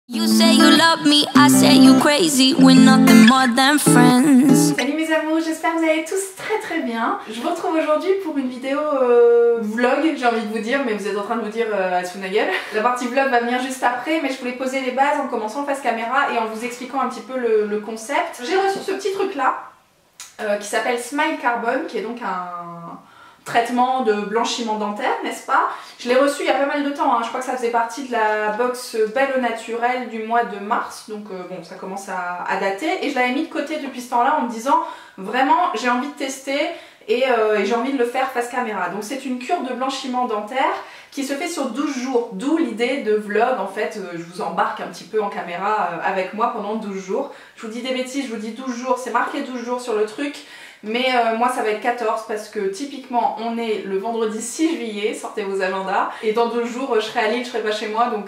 You say you love me, I say you crazy, we're nothing more than friends. Salut mes amours, j'espère que vous allez tous très bien. Je vous retrouve aujourd'hui pour une vidéo vlog, j'ai envie de vous dire, mais vous êtes en train de vous dire à la gueule. La partie vlog va venir juste après, mais je voulais poser les bases en commençant face caméra et en vous expliquant un petit peu le concept. J'ai reçu ce petit truc là, qui s'appelle Smile Carbon, qui est donc un traitement de blanchiment dentaire, n'est-ce pas? Je l'ai reçu il y a pas mal de temps, hein. Je crois que ça faisait partie de la box Belle au Naturel du mois de mars, donc bon, ça commence à dater, et je l'avais mis de côté depuis ce temps-là en me disant vraiment j'ai envie de tester et j'ai envie de le faire face caméra. Donc c'est une cure de blanchiment dentaire qui se fait sur 12 jours, d'où l'idée de vlog. En fait, je vous embarque un petit peu en caméra avec moi pendant 12 jours. Je vous dis des bêtises, je vous dis 12 jours, c'est marqué 12 jours sur le truc. Mais moi ça va être 14 parce que typiquement on est le vendredi 6 juillet, sortez vos agendas, et dans 2 jours je serai à Lille, je serai pas chez moi, donc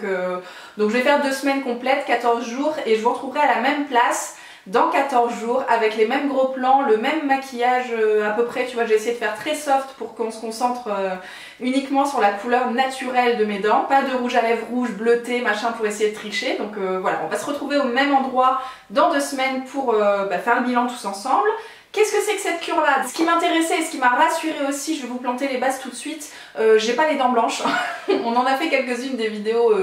je vais faire 2 semaines complètes, 14 jours, et je vous retrouverai à la même place dans 14 jours avec les mêmes gros plans, le même maquillage à peu près, tu vois, j'ai essayé de faire très soft pour qu'on se concentre uniquement sur la couleur naturelle de mes dents, pas de rouge à lèvres rouge, bleuté, machin pour essayer de tricher. Donc voilà, on va se retrouver au même endroit dans 2 semaines pour faire le bilan tous ensemble. Qu'est-ce que c'est que cette cure là? Ce qui m'intéressait et ce qui m'a rassurée aussi, je vais vous planter les bases tout de suite, j'ai pas les dents blanches. On en a fait quelques-unes des vidéos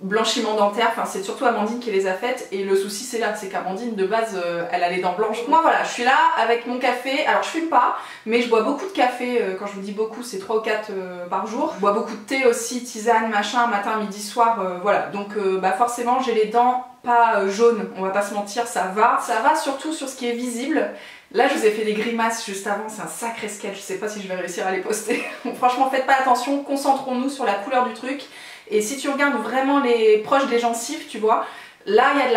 blanchiment dentaire, enfin c'est surtout Amandine qui les a faites, et le souci c'est là, c'est qu'Amandine de base elle a les dents blanches. Moi voilà, je suis là avec mon café, alors je fume pas, mais je bois beaucoup de café, quand je vous dis beaucoup c'est 3 ou 4 par jour. Je bois beaucoup de thé aussi, tisane, machin, matin, midi, soir, voilà, donc forcément j'ai les dents pas jaunes, on va pas se mentir, ça va surtout sur ce qui est visible. Là je vous ai fait des grimaces juste avant, c'est un sacré sketch, je sais pas si je vais réussir à les poster. Franchement faites pas attention, concentrons-nous sur la couleur du truc. Et si tu regardes vraiment les proches des gencives, tu vois, là il y a de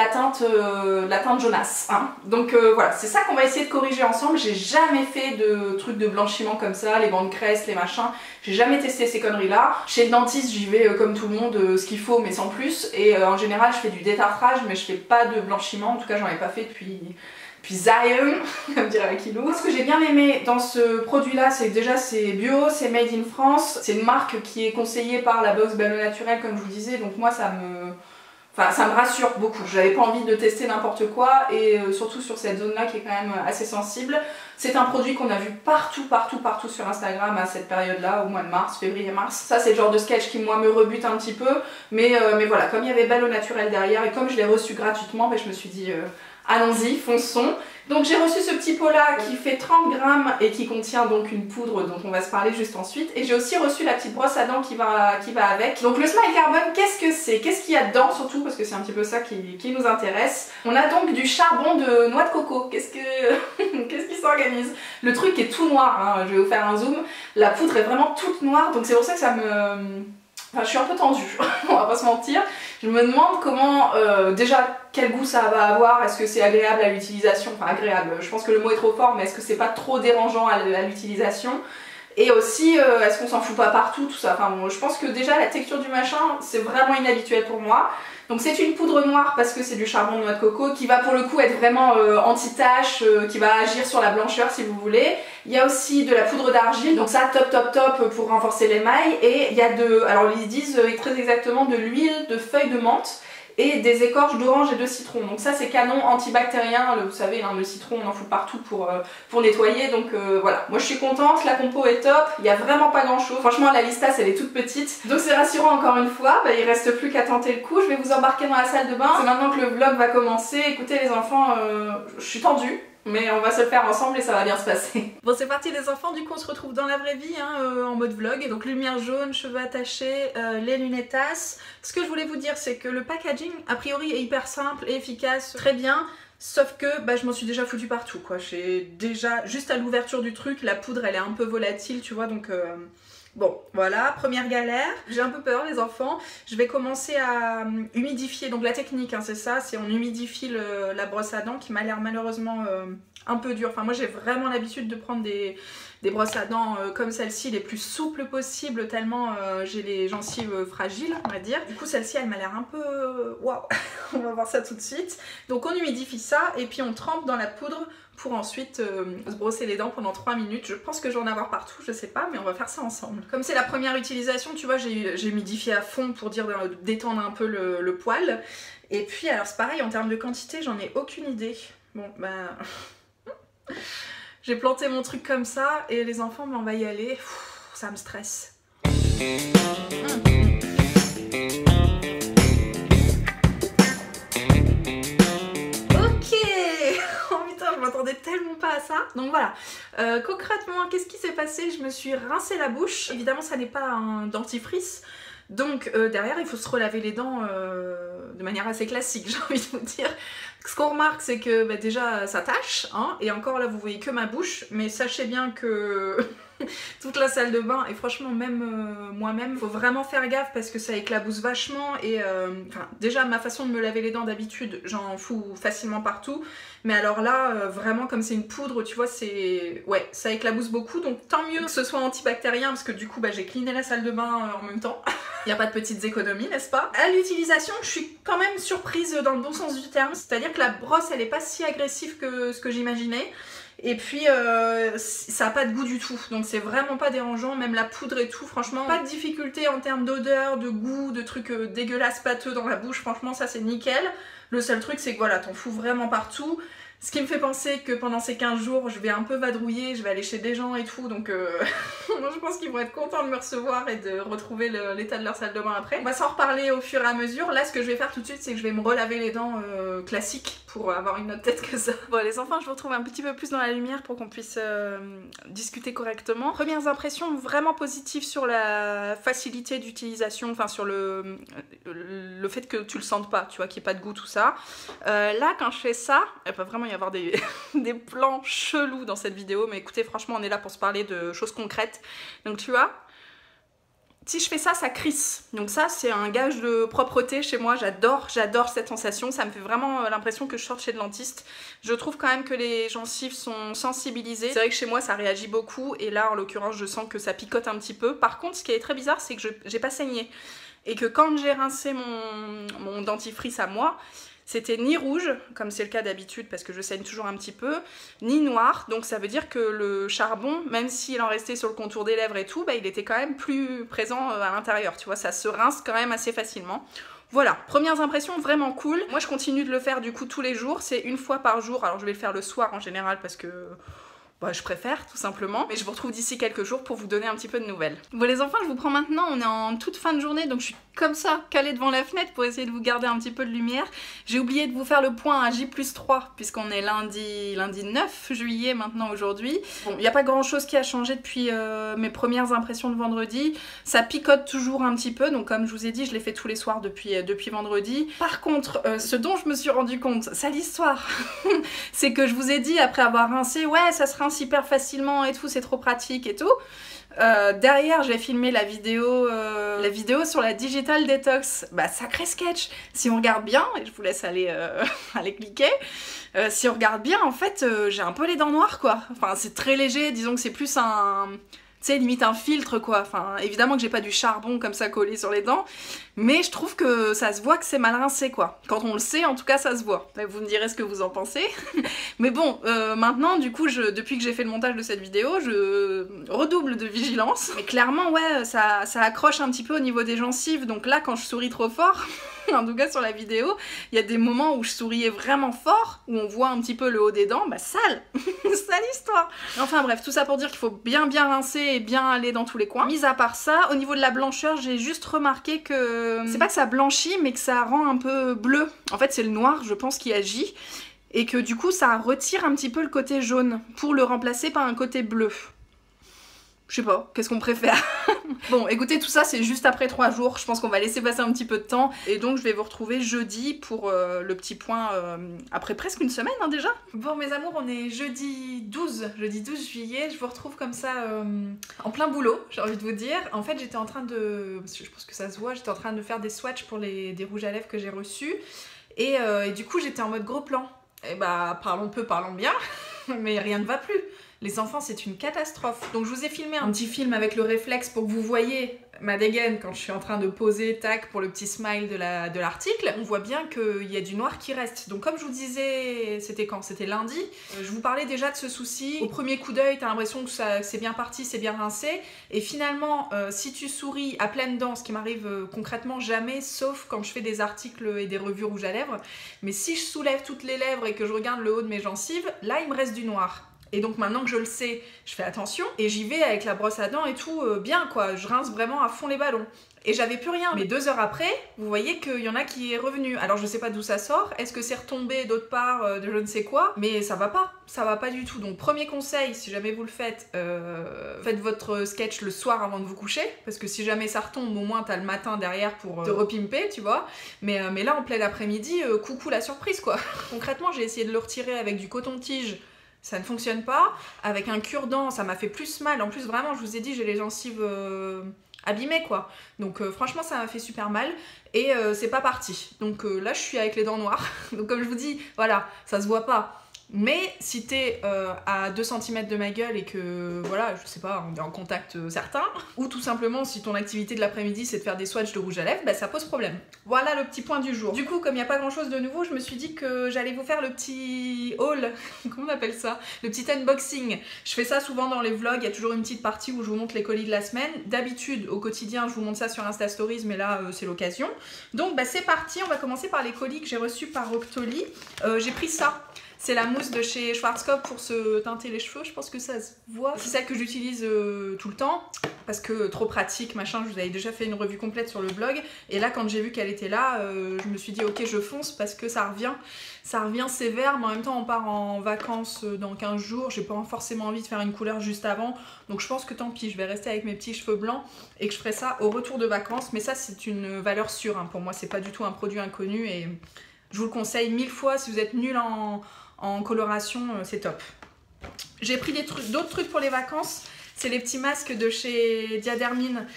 la teinte jaunasse, hein. Donc voilà, c'est ça qu'on va essayer de corriger ensemble. J'ai jamais fait de trucs de blanchiment comme ça, les bandes cresse, les machins, j'ai jamais testé ces conneries là. Chez le dentiste j'y vais comme tout le monde, ce qu'il faut mais sans plus, et en général je fais du détartrage mais je fais pas de blanchiment, en tout cas j'en ai pas fait depuis Zion, comme dirait Akilou. Ce que j'ai bien aimé dans ce produit là, c'est que déjà c'est bio, c'est made in France, c'est une marque qui est conseillée par la box Belle au Naturel comme je vous disais, donc moi ça me rassure beaucoup. J'avais pas envie de tester n'importe quoi, et surtout sur cette zone là qui est quand même assez sensible. C'est un produit qu'on a vu partout sur Instagram à cette période là, au mois de mars, février-mars. Ça c'est le genre de sketch qui moi me rebute un petit peu, mais voilà, comme il y avait Belle au Naturel derrière et comme je l'ai reçu gratuitement, je me suis dit allons-y, fonçons. Donc j'ai reçu ce petit pot là qui fait 30 grammes et qui contient donc une poudre dont on va se parler juste ensuite. Et j'ai aussi reçu la petite brosse à dents qui va avec. Donc le Smile Carbon, qu'est-ce que c'est? Qu'est-ce qu'il y a dedans surtout? Parce que c'est un petit peu ça qui nous intéresse. On a donc du charbon de noix de coco. Qu'est-ce qui s'organise? Le truc est tout noir, hein. Je vais vous faire un zoom. La poudre est vraiment toute noire, donc c'est pour ça que ça me... Enfin, je suis un peu tendue, on va pas se mentir. Je me demande comment, déjà, quel goût ça va avoir, est-ce que c'est agréable à l'utilisation, enfin agréable, je pense que le mot est trop fort, mais est-ce que c'est pas trop dérangeant à l'utilisation? Et aussi, est-ce qu'on s'en fout pas partout, tout ça? Enfin bon, je pense que déjà la texture du machin, c'est vraiment inhabituel pour moi. Donc c'est une poudre noire parce que c'est du charbon de noix de coco qui va pour le coup être vraiment anti-tache, qui va agir sur la blancheur si vous voulez. Il y a aussi de la poudre d'argile, donc ça top pour renforcer l'émail. Et il y a alors ils disent très exactement de l'huile de feuilles de menthe et des écorces d'orange et de citron. Donc ça c'est canon, antibactérien, vous savez, hein, le citron on en fout partout pour nettoyer. Donc voilà, moi je suis contente, la compo est top, il n'y a vraiment pas grand chose. Franchement la listasse elle est toute petite, donc c'est rassurant encore une fois. Il reste plus qu'à tenter le coup, je vais vous embarquer dans la salle de bain. C'est maintenant que le vlog va commencer. Écoutez les enfants, je suis tendue, mais on va se le faire ensemble et ça va bien se passer. Bon c'est parti les enfants, du coup on se retrouve dans la vraie vie, hein, en mode vlog. Et donc lumière jaune, cheveux attachés, les lunettas. Ce que je voulais vous dire c'est que le packaging a priori est hyper simple et efficace, très bien. Sauf que je m'en suis déjà foutu partout quoi. J'ai déjà, juste à l'ouverture du truc, la poudre elle est un peu volatile tu vois, donc... Bon, voilà, première galère. J'ai un peu peur les enfants. Je vais commencer à humidifier. Donc la technique, hein, c'est ça, c'est on humidifie la brosse à dents qui m'a l'air malheureusement un peu dure. Enfin moi j'ai vraiment l'habitude de prendre des brosses à dents comme celle-ci, les plus souples possibles, tellement j'ai les gencives fragiles on va dire. Du coup celle-ci elle m'a l'air un peu... Waouh. On va voir ça tout de suite. Donc on humidifie ça et puis on trempe dans la poudre pour ensuite se brosser les dents pendant 3 minutes. Je pense que je vais en avoir partout, je sais pas, mais on va faire ça ensemble. Comme c'est la première utilisation, tu vois, j'ai humidifié à fond pour dire détendre un peu le poil. Et puis alors c'est pareil, en termes de quantité, j'en ai aucune idée. Bon, ben... j'ai planté mon truc comme ça et les enfants, ben, on va y aller. Ça me stresse. Je m'attendais tellement pas à ça. Donc voilà, concrètement, qu'est-ce qui s'est passé? Je me suis rincé la bouche. Évidemment, ça n'est pas un dentifrice. Donc derrière, il faut se relaver les dents de manière assez classique, j'ai envie de vous dire. Ce qu'on remarque, c'est que bah, déjà, ça tâche. Hein, et encore là, vous voyez que ma bouche. Mais sachez bien que toute la salle de bain, et franchement, même moi-même, faut vraiment faire gaffe parce que ça éclabousse vachement. Et déjà, ma façon de me laver les dents d'habitude, j'en fous facilement partout. Mais alors là, vraiment, comme c'est une poudre, tu vois, c'est... Ouais, ça éclabousse beaucoup. Donc tant mieux que ce soit antibactérien parce que du coup, bah, j'ai cleané la salle de bain en même temps. Il n'y a pas de petites économies, n'est-ce pas? À l'utilisation, je suis quand même surprise dans le bon sens du terme. C'est-à-dire que la brosse, elle n'est pas si agressive que ce que j'imaginais. Et puis ça n'a pas de goût du tout, donc c'est vraiment pas dérangeant, même la poudre et tout, franchement, pas de difficulté en termes d'odeur, de goût, de trucs dégueulasses, pâteux dans la bouche, franchement ça c'est nickel. Le seul truc c'est que voilà, t'en fous vraiment partout. Ce qui me fait penser que pendant ces 15 jours, je vais un peu vadrouiller, je vais aller chez des gens et tout, donc je pense qu'ils vont être contents de me recevoir et de retrouver l'état de leur salle de bain après. On va s'en reparler au fur et à mesure. Là, ce que je vais faire tout de suite, c'est que je vais me relaver les dents classiques pour avoir une autre tête que ça. Bon, les enfants, je vous retrouve un petit peu plus dans la lumière pour qu'on puisse discuter correctement. Premières impressions vraiment positives sur la facilité d'utilisation, enfin sur le fait que tu le sentes pas, tu vois, qu'il n'y ait pas de goût, tout ça. Là, quand je fais ça, il peut vraiment y avoir des plans chelous dans cette vidéo, mais écoutez, franchement, on est là pour se parler de choses concrètes. Donc tu vois, si je fais ça, ça crisse. Donc ça, c'est un gage de propreté chez moi. J'adore cette sensation. Ça me fait vraiment l'impression que je sors chez le dentiste. Je trouve quand même que les gencives sont sensibilisées. C'est vrai que chez moi, ça réagit beaucoup. Et là, en l'occurrence, je sens que ça picote un petit peu. Par contre, ce qui est très bizarre, c'est que j'ai pas saigné. Et que quand j'ai rincé mon dentifrice à moi, c'était ni rouge, comme c'est le cas d'habitude parce que je saigne toujours un petit peu, ni noir, donc ça veut dire que le charbon, même s'il en restait sur le contour des lèvres et tout, bah, il était quand même plus présent à l'intérieur, tu vois, ça se rince quand même assez facilement. Voilà, premières impressions vraiment cool. Moi je continue de le faire du coup tous les jours, c'est une fois par jour, alors je vais le faire le soir en général parce que... bah, je préfère tout simplement, mais je vous retrouve d'ici quelques jours pour vous donner un petit peu de nouvelles. Bon les enfants, je vous prends maintenant, on est en toute fin de journée, donc je suis comme ça, calée devant la fenêtre pour essayer de vous garder un petit peu de lumière. J'ai oublié de vous faire le point à J+3, puisqu'on est lundi 9 juillet maintenant aujourd'hui. Bon, il n'y a pas grand chose qui a changé depuis mes premières impressions de vendredi. Ça picote toujours un petit peu, donc comme je vous ai dit, je l'ai fait tous les soirs depuis vendredi. Par contre, ce dont je me suis rendu compte, ça l'histoire, c'est que je vous ai dit, après avoir rincé, ouais, ça se rince hyper facilement et tout, c'est trop pratique et tout. Derrière j'ai filmé la vidéo sur la Digital Detox, bah sacré sketch. Si on regarde bien, et je vous laisse aller cliquer, si on regarde bien en fait j'ai un peu les dents noires quoi, enfin c'est très léger, disons que c'est plus un... tu sais, limite un filtre quoi, enfin évidemment que j'ai pas du charbon comme ça collé sur les dents, mais je trouve que ça se voit que c'est mal rincé quoi. Quand on le sait, en tout cas ça se voit. Vous me direz ce que vous en pensez. Mais bon, maintenant du coup, depuis que j'ai fait le montage de cette vidéo, je redouble de vigilance. Mais clairement ouais, ça accroche un petit peu au niveau des gencives, donc là quand je souris trop fort... En tout cas sur la vidéo, il y a des moments où je souriais vraiment fort, où on voit un petit peu le haut des dents, bah sale, sale histoire. Enfin bref, tout ça pour dire qu'il faut bien rincer et bien aller dans tous les coins. Mis à part ça, au niveau de la blancheur, j'ai juste remarqué que c'est pas que ça blanchit, mais que ça rend un peu bleu. En fait c'est le noir, je pense, qui agit, et que du coup ça retire un petit peu le côté jaune, pour le remplacer par un côté bleu. Je sais pas, qu'est-ce qu'on préfère? Bon, écoutez, tout ça c'est juste après 3 jours, je pense qu'on va laisser passer un petit peu de temps, et donc je vais vous retrouver jeudi pour le petit point après presque une semaine hein, déjà. Bon mes amours, on est jeudi 12 juillet, je vous retrouve comme ça en plein boulot, j'ai envie de vous dire. En fait j'étais en train de, parce que je pense que ça se voit, j'étais en train de faire des swatchs pour des rouges à lèvres que j'ai reçus, et du coup j'étais en mode gros plan. Et bah parlons peu, parlons bien, mais rien ne va plus. Les enfants, c'est une catastrophe. Donc je vous ai filmé un petit film avec le réflexe pour que vous voyez ma dégaine quand je suis en train de poser, tac, pour le petit smile de l'article. On voit bien qu'il y a du noir qui reste. Donc comme je vous disais, c'était quand? C'était lundi. Je vous parlais déjà de ce souci. Au premier coup d'œil, t'as l'impression que c'est bien parti, c'est bien rincé. Et finalement, si tu souris à pleines dents, ce qui m'arrive concrètement jamais, sauf quand je fais des articles et des revues rouges à lèvres. Mais si je soulève toutes les lèvres et que je regarde le haut de mes gencives, là, il me reste du noir. Et donc maintenant que je le sais, je fais attention et j'y vais avec la brosse à dents et tout bien quoi, je rince vraiment à fond les ballons. Et j'avais plus rien. Mais 2 heures après, vous voyez qu'il y en a qui est revenu. Alors je sais pas d'où ça sort, est-ce que c'est retombé d'autre part de je ne sais quoi, mais ça va pas du tout. Donc premier conseil, si jamais vous le faites, faites votre sketch le soir avant de vous coucher, parce que si jamais ça retombe, au moins t'as le matin derrière pour te repimper, tu vois. Mais là en plein après-midi, coucou la surprise quoi. Concrètement, j'ai essayé de le retirer avec du coton-tige. Ça ne fonctionne pas. Avec un cure-dent, ça m'a fait plus mal. En plus, vraiment, je vous ai dit, j'ai les gencives abîmées, quoi. Donc, franchement, ça m'a fait super mal. Et c'est pas parti. Donc là, je suis avec les dents noires. Donc, comme je vous dis, voilà, ça se voit pas. Mais si t'es à 2 cm de ma gueule et que, voilà, je sais pas, on est en contact certain, ou tout simplement si ton activité de l'après-midi c'est de faire des swatchs de rouge à lèvres, bah ça pose problème. Voilà le petit point du jour. Du coup, comme il n'y a pas grand chose de nouveau, je me suis dit que j'allais vous faire le petit haul, comment on appelle ça? Le petit unboxing. Je fais ça souvent dans les vlogs, il y a toujours une petite partie où je vous montre les colis de la semaine. D'habitude, au quotidien, je vous montre ça sur Insta Stories, mais là, c'est l'occasion. Donc, bah c'est parti, on va commencer par les colis que j'ai reçus par Octoly. J'ai pris ça. C'est la mousse de chez Schwarzkopf pour se teinter les cheveux, je pense que ça se voit. C'est celle que j'utilise tout le temps, parce que trop pratique, machin, je vous avais déjà fait une revue complète sur le blog. Et là, quand j'ai vu qu'elle était là, je me suis dit, ok, je fonce, parce que ça revient sévère, mais en même temps, on part en vacances dans 15 jours. J'ai pas forcément envie de faire une couleur juste avant, donc je pense que tant pis, je vais rester avec mes petits cheveux blancs et que je ferai ça au retour de vacances. Mais ça, c'est une valeur sûre, hein. Pour moi, c'est pas du tout un produit inconnu et je vous le conseille 1000 fois. Si vous êtes nul en coloration, c'est top. J'ai pris d'autres trucs pour les vacances. C'est les petits masques de chez Diadermine.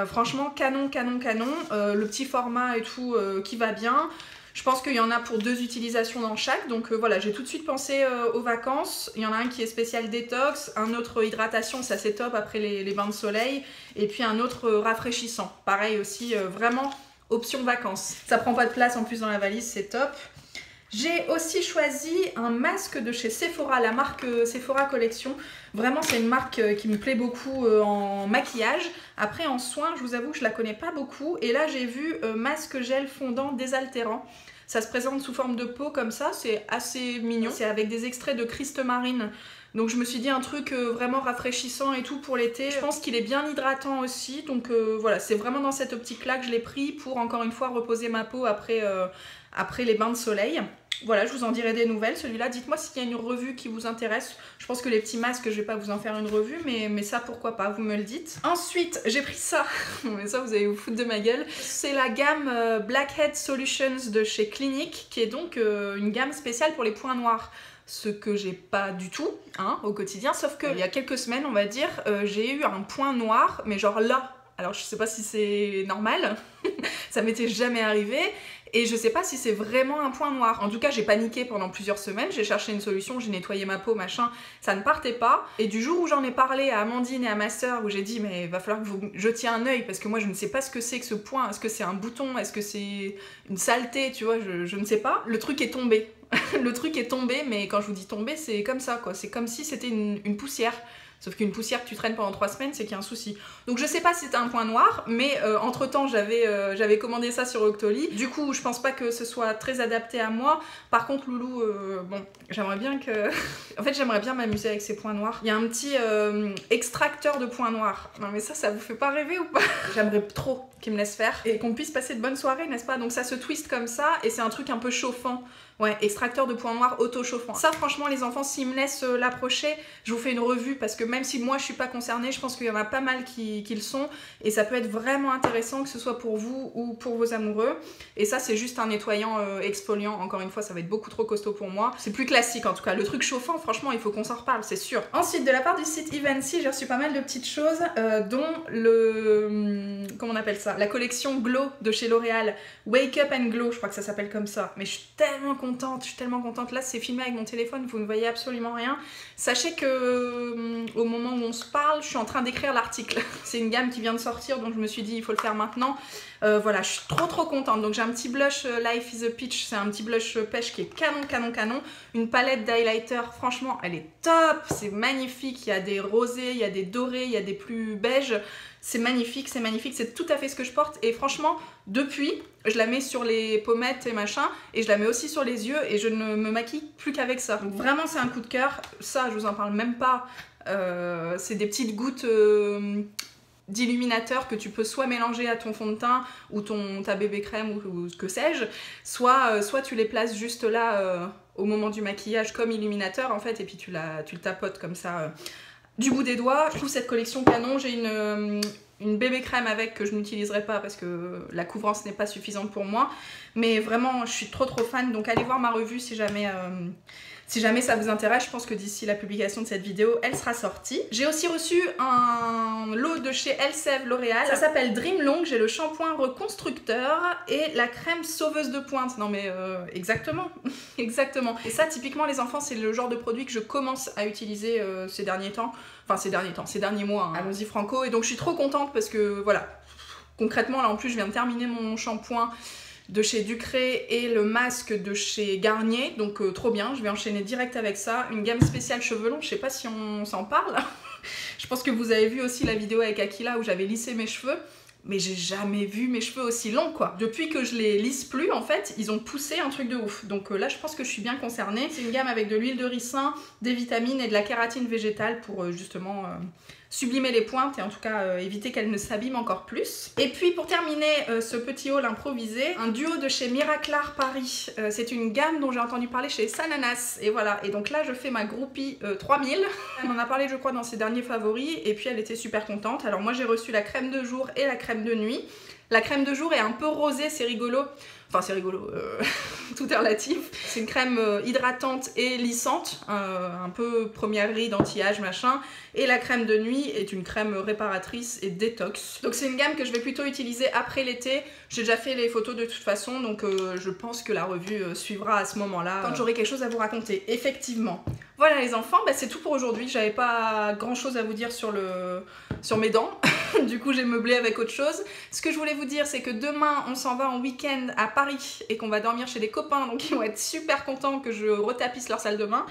Franchement, canon. Le petit format et tout qui va bien. Je pense qu'il y en a pour 2 utilisations dans chaque. Donc voilà, j'ai tout de suite pensé aux vacances. Il y en a un qui est spécial détox, un autre hydratation, ça c'est top après les bains de soleil. Et puis un autre rafraîchissant. Pareil aussi, vraiment option vacances. Ça prend pas de place en plus dans la valise, c'est top. J'ai aussi choisi un masque de chez Sephora, la marque Sephora Collection. Vraiment, c'est une marque qui me plaît beaucoup en maquillage. Après, en soins, je vous avoue que je la connais pas beaucoup. Et là, j'ai vu masque gel fondant désaltérant. Ça se présente sous forme de peau comme ça, c'est assez mignon. C'est avec des extraits de Christ Marine. Donc je me suis dit un truc vraiment rafraîchissant et tout pour l'été. Je pense qu'il est bien hydratant aussi. Donc voilà, c'est vraiment dans cette optique-là que je l'ai pris pour encore une fois reposer ma peau après les bains de soleil. Voilà, je vous en dirai des nouvelles. Celui-là, dites-moi s'il y a une revue qui vous intéresse. Je pense que les petits masques, je vais pas vous en faire une revue, mais ça, pourquoi pas, vous me le dites. Ensuite, j'ai pris ça. Mais ça, vous allez vous foutre de ma gueule. C'est la gamme Blackhead Solutions de chez Clinique, qui est donc une gamme spéciale pour les points noirs. Ce que j'ai pas du tout hein, au quotidien, sauf qu'il y a quelques semaines, on va dire, j'ai eu un point noir, mais genre là. Alors je sais pas si c'est normal, ça m'était jamais arrivé. Et je sais pas si c'est vraiment un point noir. En tout cas, j'ai paniqué pendant plusieurs semaines. J'ai cherché une solution, j'ai nettoyé ma peau, machin. Ça ne partait pas. Et du jour où j'en ai parlé à Amandine et à ma soeur, où j'ai dit, mais il va falloir que vous jetiez un œil, parce que moi, je ne sais pas ce que c'est que ce point. Est-ce que c'est un bouton? Est-ce que c'est une saleté? Tu vois, je ne sais pas. Le truc est tombé. Le truc est tombé, mais quand je vous dis tomber, c'est comme ça, quoi. C'est comme si c'était une poussière. Sauf qu'une poussière que tu traînes pendant 3 semaines, c'est qu'il y a un souci. Donc je sais pas si c'était un point noir, mais entre temps j'avais commandé ça sur Octoly. Du coup je pense pas que ce soit très adapté à moi. Par contre Loulou, bon, j'aimerais bien que... en fait j'aimerais bien m'amuser avec ces points noirs. Il y a un petit extracteur de points noirs. Non mais ça vous fait pas rêver ou pas? J'aimerais trop qu'il me laisse faire et qu'on puisse passer de bonnes soirées, n'est-ce pas? Donc ça se twiste comme ça et c'est un truc un peu chauffant. Ouais, extracteur de points noirs auto-chauffant. Ça franchement les enfants, s'ils me laissent l'approcher, je vous fais une revue parce que même si moi je suis pas concernée, je pense qu'il y en a pas mal qui le sont et ça peut être vraiment intéressant que ce soit pour vous ou pour vos amoureux. Et ça c'est juste un nettoyant exfoliant, encore une fois ça va être beaucoup trop costaud pour moi. C'est plus classique en tout cas, le truc chauffant franchement il faut qu'on s'en reparle, c'est sûr. Ensuite de la part du site Evency, j'ai reçu pas mal de petites choses dont le... comment on appelle ça, la collection Glow de chez L'Oréal, Wake Up and Glow, je crois que ça s'appelle comme ça. Mais je suis tellement contente, là c'est filmé avec mon téléphone, vous ne voyez absolument rien. Sachez que au moment où on se parle, je suis en train d'écrire l'article. C'est une gamme qui vient de sortir, donc je me suis dit il faut le faire maintenant. Voilà, je suis trop contente. Donc j'ai un petit blush Life is a Peach, c'est un petit blush pêche qui est canon. Une palette d'highlighter, franchement elle est top, c'est magnifique, il y a des rosés, il y a des dorés, il y a des plus beiges. C'est magnifique, c'est tout à fait ce que je porte et franchement, depuis, je la mets sur les pommettes et machin et je la mets aussi sur les yeux et je ne me maquille plus qu'avec ça. Donc vraiment c'est un coup de cœur, ça je vous en parle même pas, c'est des petites gouttes d'illuminateur que tu peux soit mélanger à ton fond de teint ou ta bébé crème ou que sais-je, soit tu les places juste là au moment du maquillage comme illuminateur en fait et puis tu le tapotes comme ça du bout des doigts. Je trouve cette collection canon. J'ai une bébé crème avec que je n'utiliserai pas parce que la couvrance n'est pas suffisante pour moi. Mais vraiment, je suis trop fan. Donc allez voir ma revue si jamais ça vous intéresse. Je pense que d'ici la publication de cette vidéo, elle sera sortie. J'ai aussi reçu un lot de chez Elseve L'Oréal. Ça s'appelle Dream Long. J'ai le shampoing reconstructeur et la crème sauveuse de pointe. Non mais exactement. Exactement. Et ça, typiquement, les enfants, c'est le genre de produit que je commence à utiliser ces derniers temps. Enfin, ces derniers mois. Hein. Allons-y franco. Et donc, je suis trop contente parce que, voilà. Concrètement, là, en plus, je viens de terminer mon shampoing de chez Ducré et le masque de chez Garnier, donc trop bien, je vais enchaîner direct avec ça. Une gamme spéciale cheveux longs, je sais pas si on s'en parle. Je pense que vous avez vu aussi la vidéo avec Akila où j'avais lissé mes cheveux, mais j'ai jamais vu mes cheveux aussi longs quoi. Depuis que je les lisse plus en fait, ils ont poussé un truc de ouf. Donc là je pense que je suis bien concernée. C'est une gamme avec de l'huile de ricin, des vitamines et de la kératine végétale pour justement sublimer les pointes et en tout cas éviter qu'elles ne s'abîment encore plus. Et puis pour terminer ce petit haul improvisé, un duo de chez Miraclar Paris. C'est une gamme dont j'ai entendu parler chez Sananas et voilà. Et donc là je fais ma groupie 3000. Elle en a parlé je crois dans ses derniers favoris et puis elle était super contente. Alors moi j'ai reçu la crème de jour et la crème de nuit. La crème de jour est un peu rosée, c'est rigolo. Enfin c'est rigolo, tout est relatif. C'est une crème hydratante et lissante, un peu première ride, anti-âge, machin. Et la crème de nuit est une crème réparatrice et détox. Donc c'est une gamme que je vais plutôt utiliser après l'été. J'ai déjà fait les photos de toute façon, donc je pense que la revue suivra à ce moment-là, quand j'aurai quelque chose à vous raconter, effectivement. Voilà les enfants, bah, c'est tout pour aujourd'hui. J'avais pas grand-chose à vous dire sur mes dents. Du coup j'ai meublé avec autre chose. Ce que je voulais vous dire c'est que demain on s'en va en week-end à Paris et qu'on va dormir chez des copains, donc ils vont être super contents que je retapisse leur salle de bain.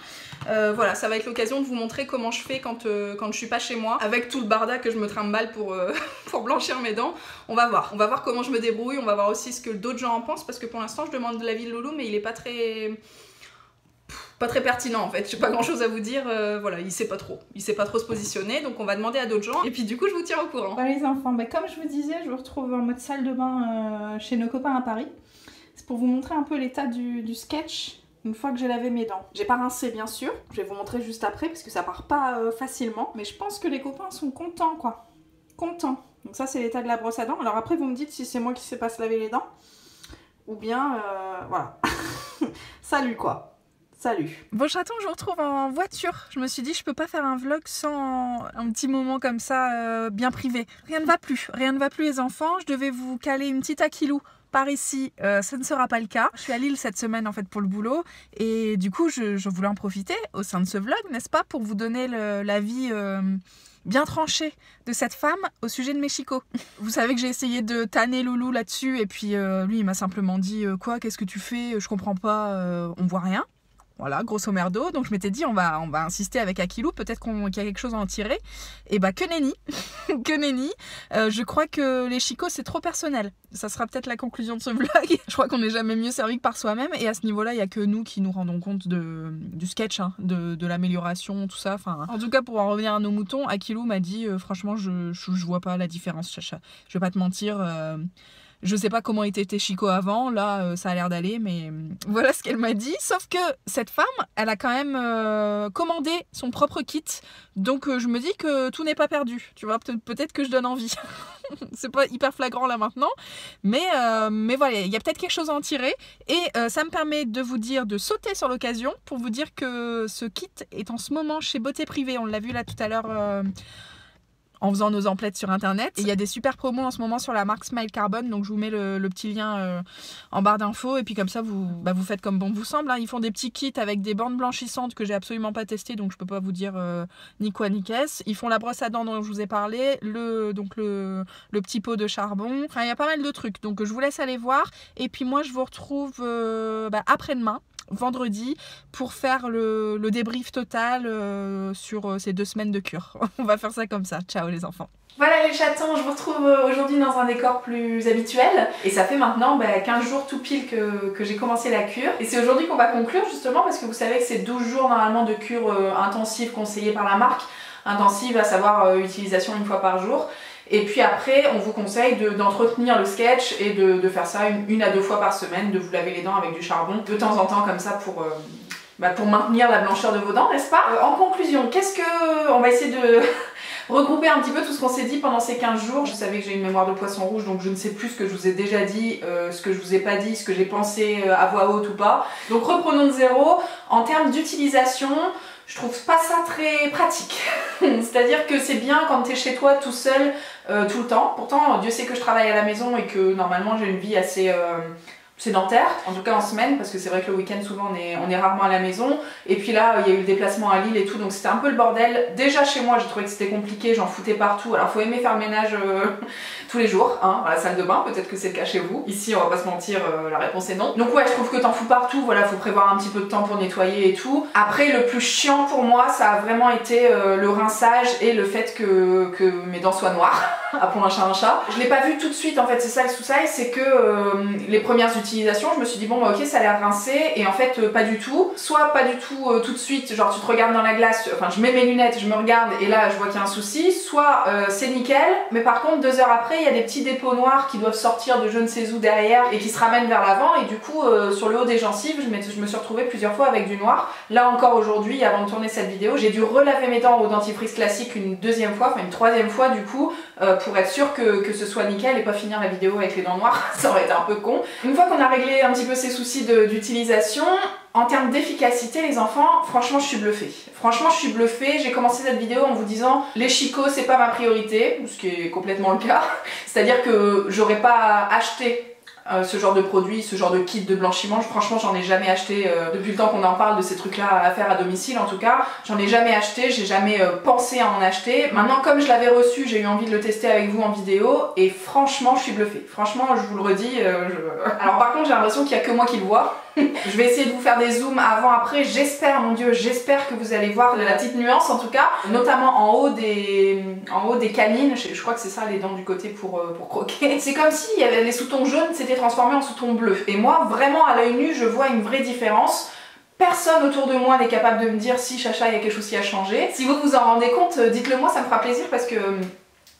Voilà, ça va être l'occasion de vous montrer comment je fais quand je suis pas chez moi, avec tout le barda que je me trimballe pour blanchir mes dents. On va voir comment je me débrouille, on va voir aussi ce que d'autres gens en pensent, parce que pour l'instant je demande de l'avis de Loulou mais il est pas très pertinent en fait, j'ai pas grand chose à vous dire, voilà, il sait pas trop se positionner, donc on va demander à d'autres gens et puis du coup je vous tiens au courant. Voilà les enfants, bah, comme je vous disais, je vous retrouve en mode salle de bain chez nos copains à Paris. C'est pour vous montrer un peu l'état du sketch une fois que j'ai lavé mes dents. J'ai pas rincé bien sûr, je vais vous montrer juste après parce que ça part pas facilement, mais je pense que les copains sont contents quoi, contents. Donc ça c'est l'état de la brosse à dents. Alors après vous me dites si c'est moi qui sais pas se laver les dents ou bien voilà. Salut quoi. Salut. Bon chaton, je vous retrouve en voiture. Je me suis dit je peux pas faire un vlog sans un petit moment comme ça bien privé. Rien ne va plus les enfants. Je devais vous caler une petite Akilou par ici, ça ne sera pas le cas. Je suis à Lille cette semaine en fait pour le boulot et du coup je voulais en profiter au sein de ce vlog, n'est-ce pas, pour vous donner l'avis bien tranché de cette femme au sujet de mes chicots. Vous savez que j'ai essayé de tanner Loulou là-dessus et puis lui il m'a simplement dit quoi, qu'est-ce que tu fais, je comprends pas, on voit rien. Voilà, grosso merdo. Donc je m'étais dit on va insister avec Akilou, peut-être qu'il y a quelque chose à en tirer. Et bah que nenni. Que nenni. Je crois que les chicots c'est trop personnel. Ça sera peut-être la conclusion de ce vlog. Je crois qu'on n'est jamais mieux servi que par soi-même. Et à ce niveau-là, il n'y a que nous qui nous rendons compte du sketch, hein, de l'amélioration, tout ça. Enfin, en tout cas, pour en revenir à nos moutons, Akilou m'a dit franchement, je vois pas la différence, Chacha. Je vais pas te mentir. Je sais pas comment était Chico avant, là ça a l'air d'aller, mais voilà ce qu'elle m'a dit. Sauf que cette femme, elle a quand même commandé son propre kit, donc je me dis que tout n'est pas perdu, tu vois, peut-être que je donne envie. C'est pas hyper flagrant là maintenant, mais voilà, il y a peut-être quelque chose à en tirer, et ça me permet de vous dire de sauter sur l'occasion pour vous dire que ce kit est en ce moment chez Beauté Privée, on l'a vu là tout à l'heure en faisant nos emplettes sur internet. Et il y a des super promos en ce moment sur la marque Smile Carbon, donc je vous mets le petit lien en barre d'infos, et puis comme ça vous faites comme bon vous semble, hein. Ils font des petits kits avec des bandes blanchissantes que j'ai absolument pas testé, donc je peux pas vous dire ni quoi ni qu'est-ce. Ils font la brosse à dents dont je vous ai parlé, le petit pot de charbon, enfin il y a pas mal de trucs, donc je vous laisse aller voir, et puis moi je vous retrouve après-demain, vendredi, pour faire le débrief total sur ces 2 semaines de cure. On va faire ça comme ça. Ciao les enfants. Voilà les chatons, je vous retrouve aujourd'hui dans un décor plus habituel, et ça fait maintenant 15 jours tout pile que j'ai commencé la cure, et c'est aujourd'hui qu'on va conclure justement parce que vous savez que c'est 12 jours normalement de cure intensive conseillée par la marque, intensive à savoir utilisation 1 fois par jour. Et puis après, on vous conseille d'entretenir le sketch et de faire ça 1 à 2 fois par semaine, de vous laver les dents avec du charbon de temps en temps comme ça pour maintenir la blancheur de vos dents, n'est-ce pas? En conclusion, on va essayer de regrouper un petit peu tout ce qu'on s'est dit pendant ces 15 jours. Je savais que j'ai une mémoire de poisson rouge, donc je ne sais plus ce que je vous ai déjà dit, ce que je vous ai pas dit, ce que j'ai pensé à voix haute ou pas. Donc reprenons de zéro. En termes d'utilisation, je trouve pas ça très pratique. C'est-à-dire que c'est bien quand t'es chez toi tout seul tout le temps. Pourtant, Dieu sait que je travaille à la maison et que normalement j'ai une vie assez sédentaire, en tout cas en semaine, parce que c'est vrai que le week-end souvent on est rarement à la maison. Et puis là, il y a eu le déplacement à Lille et tout, donc c'était un peu le bordel. Déjà chez moi, j'ai trouvé que c'était compliqué, j'en foutais partout. Alors faut aimer faire le ménage tous les jours, hein, à la salle de bain, peut-être que c'est le cas chez vous. Ici, on va pas se mentir, la réponse est non. Donc ouais, je trouve que t'en fous partout, voilà, faut prévoir un petit peu de temps pour nettoyer et tout. Après, le plus chiant pour moi, ça a vraiment été le rinçage et le fait que mes dents soient noires. Appelons un chat un chat. Je l'ai pas vu tout de suite, en fait, c'est ça le souci, c'est que les premières utilisations, je me suis dit bon bah ok, ça a l'air rincé, et en fait pas du tout. Soit pas du tout tout de suite, genre tu te regardes dans la glace, enfin je mets mes lunettes, je me regarde et là je vois qu'il y a un souci, soit c'est nickel, mais par contre 2 heures après il y a des petits dépôts noirs qui doivent sortir de je ne sais où derrière et qui se ramènent vers l'avant, et du coup sur le haut des gencives je me suis retrouvée plusieurs fois avec du noir. Là encore aujourd'hui, avant de tourner cette vidéo, j'ai dû relaver mes dents au dentifrice classique une 2e fois, enfin une 3e fois du coup, pour être sûr que ce soit nickel et pas finir la vidéo avec les dents noires, ça aurait été un peu con. Une fois qu'on a réglé un petit peu ces soucis d'utilisation, en termes d'efficacité les enfants, franchement je suis bluffée. Franchement je suis bluffée, j'ai commencé cette vidéo en vous disant les chicots c'est pas ma priorité, ce qui est complètement le cas, c'est-à-dire que j'aurais pas acheté ce genre de produit, ce genre de kit de blanchiment. Franchement j'en ai jamais acheté depuis le temps qu'on en parle de ces trucs là à faire à domicile, en tout cas j'en ai jamais acheté, j'ai jamais pensé à en acheter. Maintenant comme je l'avais reçu, j'ai eu envie de le tester avec vous en vidéo, et franchement je suis bluffée, franchement je vous le redis. Alors par contre j'ai l'impression qu'il n'y a que moi qui le vois. Je vais essayer de vous faire des zooms avant après, j'espère, mon dieu, j'espère que vous allez voir la petite nuance en tout cas, notamment en haut des canines, je crois que c'est ça les dents du côté pour croquer. C'est comme si il y avait les sous-tons jaunes s'étaient transformés en sous-tons bleus, et moi vraiment à l'œil nu je vois une vraie différence. Personne autour de moi n'est capable de me dire si Chacha il y a quelque chose qui a changé. Si vous vous en rendez compte, dites-le moi, ça me fera plaisir parce que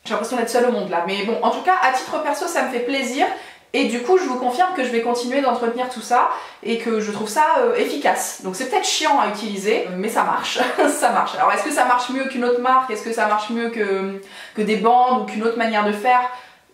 j'ai l'impression d'être seule au monde là. Mais bon, en tout cas à titre perso ça me fait plaisir. Et du coup je vous confirme que je vais continuer d'entretenir tout ça et que je trouve ça efficace. Donc c'est peut-être chiant à utiliser, mais ça marche, ça marche. Alors est-ce que ça marche mieux qu'une autre marque? Est-ce que ça marche mieux que des bandes ou qu'une autre manière de faire?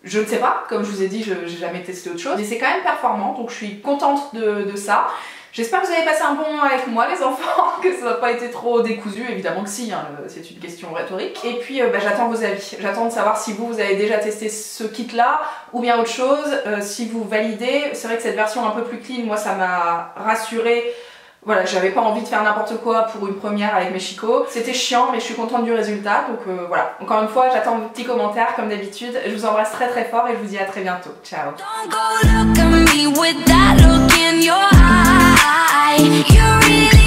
Je ne sais pas, comme je vous ai dit, j'ai jamais testé autre chose. Mais c'est quand même performant, donc je suis contente de ça. J'espère que vous avez passé un bon moment avec moi les enfants, que ça n'a pas été trop décousu, évidemment que si, hein, c'est une question rhétorique. Et puis j'attends vos avis, j'attends de savoir si vous avez déjà testé ce kit là ou bien autre chose, si vous validez. C'est vrai que cette version un peu plus clean, moi ça m'a rassurée. Voilà, j'avais pas envie de faire n'importe quoi pour une première avec mes chicots. C'était chiant, mais je suis contente du résultat, donc voilà. Encore une fois, j'attends vos petits commentaires comme d'habitude. Je vous embrasse très très fort et je vous dis à très bientôt. Ciao. Don't go look at me with that look in your eye. You really